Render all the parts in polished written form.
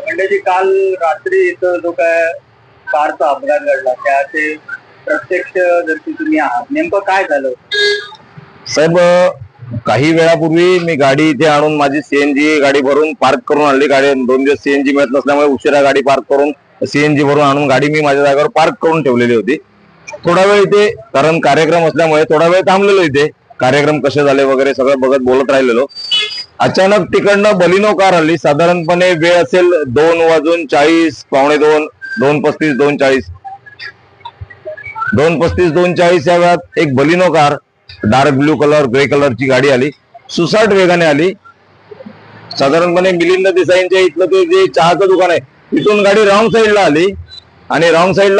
म्हणजे काल रात्री इथं जो काय कारचा अपघात घडला त्याचे प्रत्यक्षदर्शी तुम्ही आहात, नेमकं काय झालं? साहेब, काही वेळापूर्वी मी गाडी इथे आणून माझी सीएनजी गाडी भरून पार्क करून आणली. गाडी 2 दिवस सीएनजी मिळत नसल्यामुळे उशिरा गाडी पार्क करून सीएनजी भरून आणून गाडी मी माझ्या जागेवर पार्क करून ठेवलेली होती. थोडा वेळ इथे, कारण कार्यक्रम असल्यामुळे थोडा वेळ थांबलेलो इथे, कार्यक्रम कसे झाले वगैरे सगळं बघत बोलत राहिलेलो. अचानक तिकडनं बलिनो कार आली. साधारणपणे वेळ असेल 2:40, 2:45, 2:35, 2:40, 2:35, 2:40 या वेळात एक Baleno car, dark blue colour, grey कलरची गाडी आली. सुसाट वेगाने आली. साधारणपणे मिलिंद देसाईंच्या इथलं ते जे चहाचं दुकान आहे तिथून गाडी रॉंग साईडला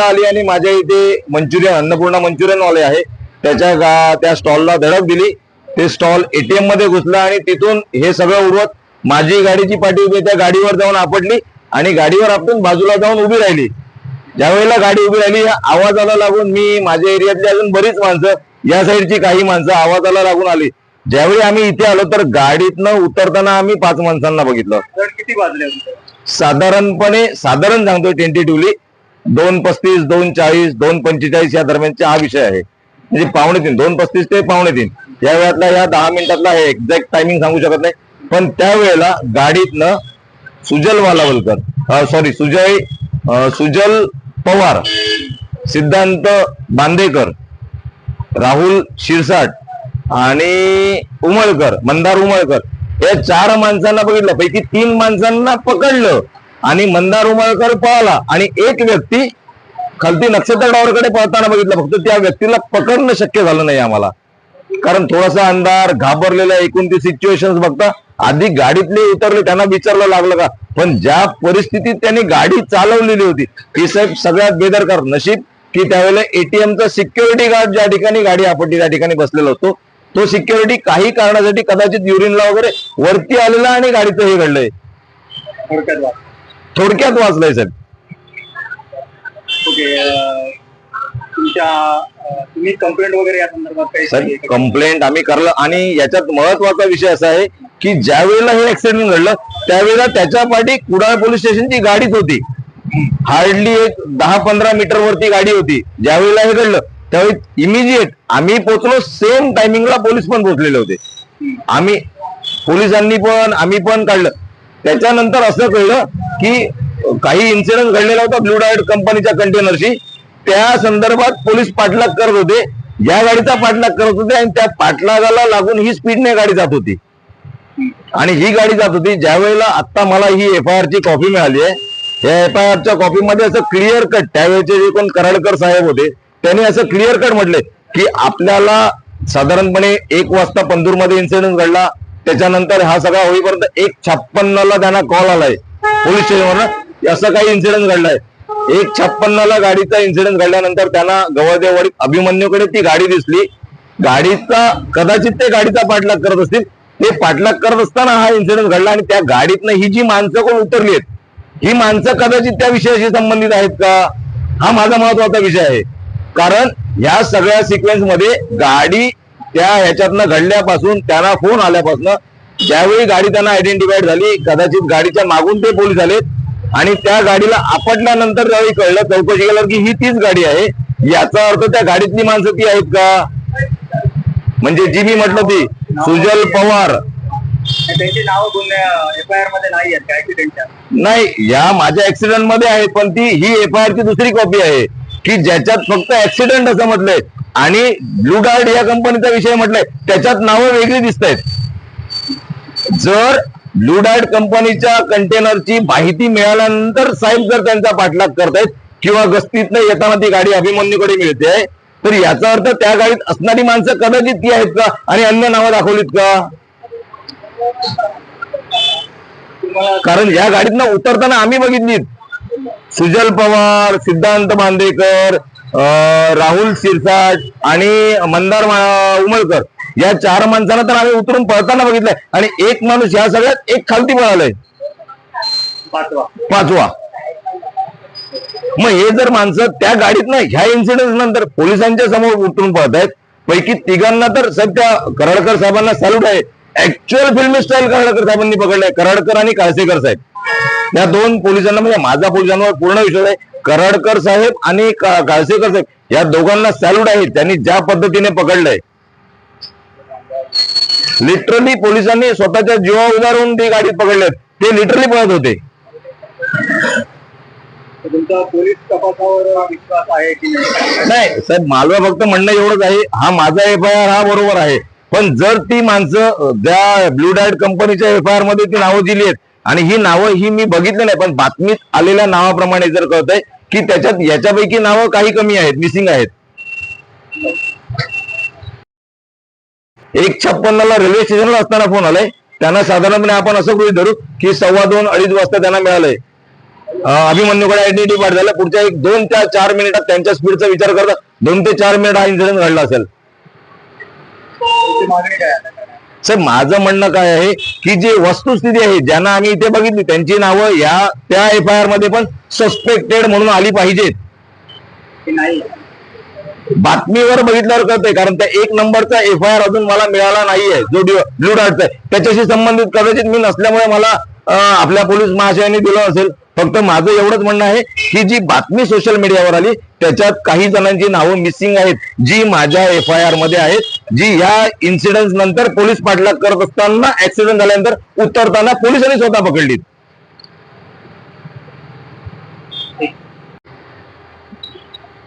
आली आणि माझ्या इथे मंचुरियन, अन्नपूर्णा मंचुरियन वाले आहे त्या स्टॉलला धडक दिली. ते स्टॉल एटीएम मध्ये घुसला आणि तिथून हे सगळं उडवत माझी गाडीची पाठी उभी त्या गाडीवर जाऊन आपटली आणि गाडीवर आपटून बाजूला जाऊन उभी राहिली. ज्यावेळेला गाडी उभी राहिली, आवाजाला लागून मी, माझ्या एरियातली अजून बरीच माणसं, या साईडची काही माणसं आवाजाला लागून आली. ज्यावेळी आम्ही इथे आलो तर गाडीतनं उतरताना आम्ही 5 माणसांना बघितलं. किती वाजले? साधारण सांगतोय टेंटेटिव्हली 2:35, 2:40, 2:45 या दरम्यानचा हा विषय आहे. म्हणजे 2:45, 2:35 ते 2:45 या वेळातला, या 10 मिनिटातला हे एक्झॅक्ट टायमिंग सांगू शकत नाही. पण त्यावेळेला गाडीतनं सुजल पवार, सिद्धांत बांदेकर, राहुल शिरसाट आणि मंदार उमळकर या 4 माणसांना बघितलं. पैकी 3 माणसांना पकडलं आणि मंदार उमळकर पळाला आणि एक व्यक्ती खालती नक्षत्र टावरकडे पळताना बघितलं. फक्त त्या व्यक्तीला पकडणं शक्य झालं नाही आम्हाला, कारण थोडासा अंधार, घाबरलेला, एकूण ती सिच्युएशन बघता आधी गाडीतले उतरले, त्यांना विचारलं लागलं का, पण ज्या परिस्थितीत त्यांनी गाडी चालवलेली होती ही साहेब सगळ्यात बेदरकार. नशीब की त्यावेळेला एटीएमचा सिक्युरिटी गार्ड ज्या ठिकाणी गाडी आपटली त्या ठिकाणी बसलेला होतो, तो सिक्युरिटी काही कारणासाठी कदाचित युरिनला वगैरे वरती आलेला आणि गाडीचं हे घडलंय. थोडक्यात वाचलंय साहेब. तुम्ही कंप्लेंट वगैरे या संदर्भात काही? कंप्लेंट आम्ही करलं आणि याच्यात महत्वाचा विषय असा आहे की ज्या वेळेला हे ऍक्सिडेंट घडलं त्यावेळेला त्याच्या पाठी कुडाळ पोलीस स्टेशनची गाडीच होती. हार्डली एक 10-15 मीटर वरती गाडी होती. ज्यावेळेला हे घडलं त्यावेळी इमिजिएट आम्ही पोहोचलो, सेम टायमिंगला पोलीस पण पोहोचलेले होते. आम्ही पण काढलं. त्याच्यानंतर असं कळलं की काही इन्सिडेंट घडलेला होता ब्लू डायट कंपनीच्या कंटेनरशी, त्या संदर्भात पोलीस पाठलाग करत होते, या गाडीचा पाठलाग करत होते आणि त्या पाठलागाला लागून ही स्पीडने गाडी जात होती आणि ही गाडी जात होती. ज्या वेळेला आता मला ही FIR ची कॉपी मिळाली आहे, या FIRच्या कॉपीमध्ये असं क्लिअर कट, त्यावेळेचे जे कोण कराडकर साहेब होते त्यांनी असं क्लिअर कट म्हटले की आपल्याला साधारणपणे 1 वाजता पंधूरमध्ये इन्सिडेंट घडला, त्याच्यानंतर हा सगळा होईपर्यंत 1:56 त्यांना कॉल आलाय पोलीस स्टेशनवर, असं काही इन्सिडेंट घडलाय. 1:56 गाडीचा इन्सिडेंट घडल्यानंतर त्यांना गवळदेववाडीत अभिमन्यूकडे ती गाडी दिसली. कदाचित ते गाडीचा पाठलाग करत असतील. ते पाठलाग करत असताना हा इन्सिडेंट घडला आणि त्या गाडीतनं ही जी माणसं कोण उतरली आहेत, ही माणसं कदाचित त्या विषयाशी संबंधित आहेत का, हा माझा महत्वाचा विषय आहे. कारण या सगळ्या सिक्वेन्स मध्ये गाडी त्या ह्याच्यातनं घडल्यापासून, त्यांना फोन आल्यापासून, ज्यावेळी गाडी त्यांना आयडेंटिफाईड झाली, कदाचित गाडीच्या मागून ते पोलीस आलेत आणि त्या गाडीला आपटल्यानंतर ज्यावेळी कळलं, चौकशी केल्यावर की ही तीच गाडी आहे, याचा अर्थ त्या गाडीतली माणसं ती आहेत का? म्हणजे जी मी म्हटलं ती सुजल पवार, त्यांची नाव FIR मध्ये नाही आहेत ऍक्सिडेंटच्या? नाही, या माझ्या ऍक्सिडेंट मध्ये आहेत, पण ही FIR ची दुसरी कॉपी आहे की ज्याच्यात फक्त ऍक्सिडेंट असं म्हटलंय आणि ब्लू डार्ट या कंपनीचा विषय म्हटलाय, त्याच्यात नावं वेगळी दिसत आहेत. जर ब्लू डार्ट कंपनीच्या कंटेनरची माहिती मिळाल्यानंतर साहेब जर त्यांचा पाठलाग करतायत किंवा गस्तीतनं येताना ती गाडी अभिमन्यूकडे मिळते, तर याचा अर्थ त्या गाडीत असणारी माणसं कदाचित ती आहेत का आणि अन्य नावं दाखवलीत का? कारण या गाडीतनं उतरताना आम्ही बघितलीत सुजल पवार, सिद्धांत बांदेकर, राहुल सिरसाट आणि मंदार उमलकर या 4 माणसांना तर आम्ही उतरून पळताना बघितलंय आणि एक माणूस या सगळ्यात एक खालती पळालाय, पाचवा. मग हे जर माणसं त्या गाडीत नाही ह्या इन्सिडेंट नंतर पोलिसांच्या समोर उतरून पळत आहेत, पैकी तिघांना तर सध्या कराडकर साहेबांना सॅल्यूट आहे. ऍक्च्युअल फिल्मी स्टाईल कराडकर साहेबांनी पकडलाय, कराडकर आणि काळसेकर साहेब या 2 पोलिसांना. म्हणजे माझा पोलिसांवर पूर्ण विश्वास आहे. कराडकर साहेब आणि काळसेकर साहेब या दोघांना सॅल्यूट आहे, त्यांनी ज्या पद्धतीने पकडलंय. लिटरली पोलिसांनी स्वतःच्या जीवा उभारून ती गाडी पकडलेत, ते लिटरली पळत होते. तुमचा पोलीस तपासावर विश्वास आहे की नाही साहेब, मला फक्त म्हणणं एवढंच आहे, हा माझा FIR हा बरोबर आहे, पण जर ती माणसं त्या ब्लू डायट कंपनीच्या FIR मध्ये ती नावं दिली आहेत आणि ही नावं ही मी बघितली नाही, पण बातमीत आलेल्या नावाप्रमाणे जर कळतंय की त्याच्यात याच्यापैकी नावं काही कमी आहेत, मिसिंग आहेत. 1:56 रेल्वे स्टेशनला असताना फोन आलाय त्यांना. साधारणपणे आपण असं गृहीत धरू की 2:15-2:30 वाजता त्यांना मिळालंय. अभिमन्यूकडे आयडेंटिटी पाठ झाला. पुढच्या 2 ते 4 मिनिटात त्यांच्या स्पीडचा विचार करता 2 ते 4 मिनिट हा इन्सिडेंट घडला असेल. सर माझं म्हणणं काय आहे की जी वस्तुस्थिती आहे, ज्यांना आम्ही इथे बघितली त्यांची नावं या त्या FIR मध्ये पण सस्पेक्टेड म्हणून आली पाहिजेत. बातमीवर बघितल्यावर कळतंय, कारण त्या 1 नंबरचा FIR अजून मला मिळाला नाहीये जो ब्लू डार्टचा आहे. त्याच्याशी संबंधित कदाचित मी नसल्यामुळे मला आपल्या पोलीस महाशयांनी दिलं असेल. फक्त माझं एवढंच म्हणणं आहे की जी बातमी सोशल मीडियावर आली त्याच्यात काही जणांची नावं मिसिंग आहेत, जी माझ्या FIR मध्ये आहेत, जी या इन्सिडेंट नंतर पोलीस पाठलाग करत असताना ऍक्सिडेंट झाल्यानंतर उतरताना पोलिसांनी स्वतः पकडलीत.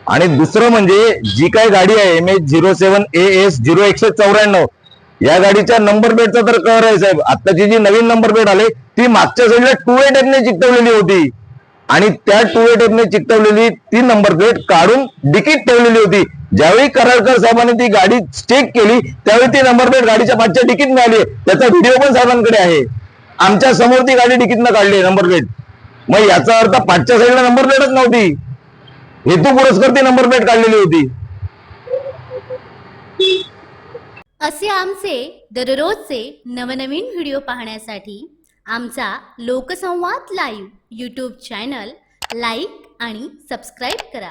आणि दुसरं म्हणजे जी काही गाडी आहे MH07AS0-194 या गाडीच्या नंबर प्लेटचा तर कळर आहे साहेब. आताची जी नवीन नंबर प्लेट आली ती मागच्या साईडला 2A टेपने चिकटवलेली होती आणि त्या 2A टेपने चिकटवलेली ती नंबर प्लेट काढून डिकीट ठेवलेली होती. ज्यावेळी कराडकर साहेबांनी ती गाडी चेक केली त्यावेळी ती नंबर प्लेट गाडीच्या पाठच्या डिकीट मिळाली. त्याचा व्हिडिओ पण साहेबांकडे आहे. आमच्या समोर ती गाडी डिकीटनं काढली नंबर प्लेट. मग याचा अर्थ पाठच्या साईडला नंबर प्लेटच नव्हती, हेतू पुरस्कार ती नंबर प्लेट काढलेली होती. असे आमचे दररोजचे नवनवीन व्हिडिओ पाहण्यासाठी आमचा लोकसंवाद लाईव्ह यूट्यूब चॅनल लाईक आणि सबस्क्राईब करा.